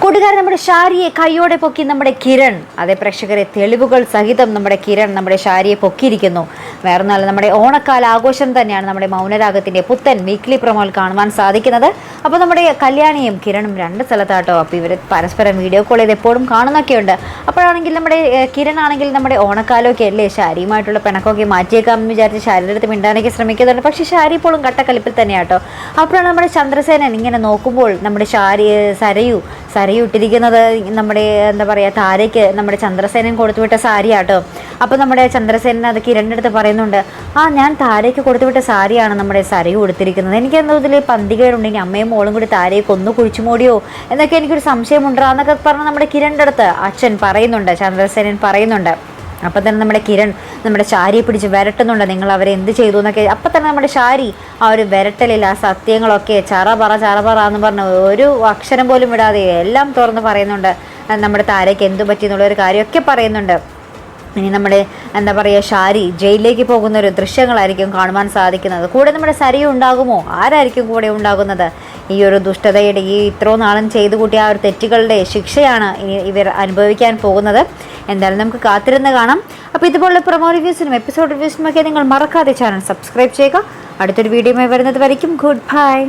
കൂട്ടുകാരൻ നമ്മുടെ ഷാരിയെ കൈയോടെ പൊക്കി നമ്മുടെ കിരൺ, അതേ പ്രേക്ഷകരെ തെളിവുകൾ സഹിതം നമ്മുടെ കിരൺ നമ്മുടെ ഷാരിയെ പൊക്കിയിരിക്കുന്നു. വേറൊന്നല്ല, നമ്മുടെ ഓണക്കാല ആഘോഷം തന്നെയാണ് നമ്മുടെ മൗനരാഗത്തിന്റെ പുത്തൻ വീക്ക്ലി പ്രൊമോയിൽ കാണുവാൻ സാധിക്കുന്നത്. അപ്പോൾ നമ്മുടെ കല്യാണിയും കിരണും രണ്ട് സ്ഥലത്താട്ടോ. അപ്പോൾ ഇവർ പരസ്പരം വീഡിയോ കോൾ ചെയ്ത് എപ്പോഴും കാണുന്നൊക്കെയുണ്ട്. അപ്പോഴാണെങ്കിൽ നമ്മുടെ കിരൺ ആണെങ്കിൽ നമ്മുടെ ഓണക്കാലമൊക്കെ അല്ലേ, ഷാരിയുമായിട്ടുള്ള പിണക്കമൊക്കെ മാറ്റിയേക്കാമെന്ന് വിചാരിച്ച് ഷാരിയുടെ അടുത്ത് മിണ്ടാനൊക്കെ ശ്രമിക്കുന്നുണ്ട്. പക്ഷേ ഷാരി ഇപ്പോഴും കട്ടക്കലിപ്പിൽ തന്നെയാട്ടോ. അപ്പോഴാണ് നമ്മുടെ ചന്ദ്രസേനൻ ഇങ്ങനെ നോക്കുമ്പോൾ നമ്മുടെ സരയു ഇട്ടിരിക്കുന്നത് നമ്മുടെ എന്താ പറയുക, താരയ്ക്ക് നമ്മുടെ ചന്ദ്രസേനൻ കൊടുത്തുവിട്ട സാരിയാട്ടോ. അപ്പോൾ നമ്മുടെ ചന്ദ്രസേനൻ അത് കിരണിൻ്റെ അടുത്ത് പറയുന്നുണ്ട്, ഞാൻ താരയ്ക്ക് കൊടുത്തുവിട്ട സാരിയാണ് നമ്മുടെ സരയു കൊടുത്തിരിക്കുന്നത്. എനിക്കെന്തോ ഇതിൽ പന്തികേടുണ്ട്, ഇനി അമ്മയും മോളും കൂടി താരയെ കൊന്നു കുഴിച്ചു മൂടിയോ എന്നൊക്കെ എനിക്കൊരു സംശയമുണ്ടോ എന്നൊക്കെ പറഞ്ഞ് നമ്മുടെ കിരണിൻ്റെ അടുത്ത് അച്ഛൻ പറയുന്നുണ്ട്, ചന്ദ്രസേനൻ പറയുന്നുണ്ട്. അപ്പം തന്നെ നമ്മുടെ കിരൺ നമ്മുടെ ഷാരിയെ പിടിച്ച് വിരട്ടുന്നുണ്ട്, നിങ്ങൾ അവരെ എന്ത് ചെയ്തു എന്നൊക്കെ. അപ്പം തന്നെ നമ്മുടെ ഷാരി ആ ഒരു വിരട്ടലിൽ ആ സത്യങ്ങളൊക്കെ ചറപറ എന്ന് പറഞ്ഞ് ഒരു അക്ഷരം പോലും വിടാതെ എല്ലാം തുറന്ന് പറയുന്നുണ്ട്. നമ്മുടെ താരയ്ക്ക് എന്തു പറ്റിയെന്നുള്ളൊരു കാര്യമൊക്കെ പറയുന്നുണ്ട്. ഇനി നമ്മുടെ എന്താ പറയുക, ഷാരി ജയിലിലേക്ക് പോകുന്ന ഒരു ദൃശ്യങ്ങളായിരിക്കും കാണുവാൻ സാധിക്കുന്നത്. കൂടെ നമ്മുടെ സരയു ഉണ്ടാകുമോ? ആരായിരിക്കും കൂടെ ഉണ്ടാകുന്നത്? ഈ ഒരു ദുഷ്ടതയുടെ, ഈ ഇത്രയും നാളും ചെയ്തു കൂട്ടിയ ആ ഒരു തെറ്റുകളുടെ ശിക്ഷയാണ് ഇവർ അനുഭവിക്കാൻ പോകുന്നത്. എന്തായാലും നമുക്ക് കാത്തിരുന്ന് കാണാം. അപ്പോൾ ഇതുപോലുള്ള പ്രൊമോ റിവ്യൂസിനും എപ്പിസോഡ് റിവ്യൂസിനും ഒക്കെ നിങ്ങൾ മറക്കാതെ ചാനൽ സബ്സ്ക്രൈബ് ചെയ്യുക. അടുത്തൊരു വീഡിയോയുമായി വരുന്നത് വരയ്ക്കും ഗുഡ് ബൈ.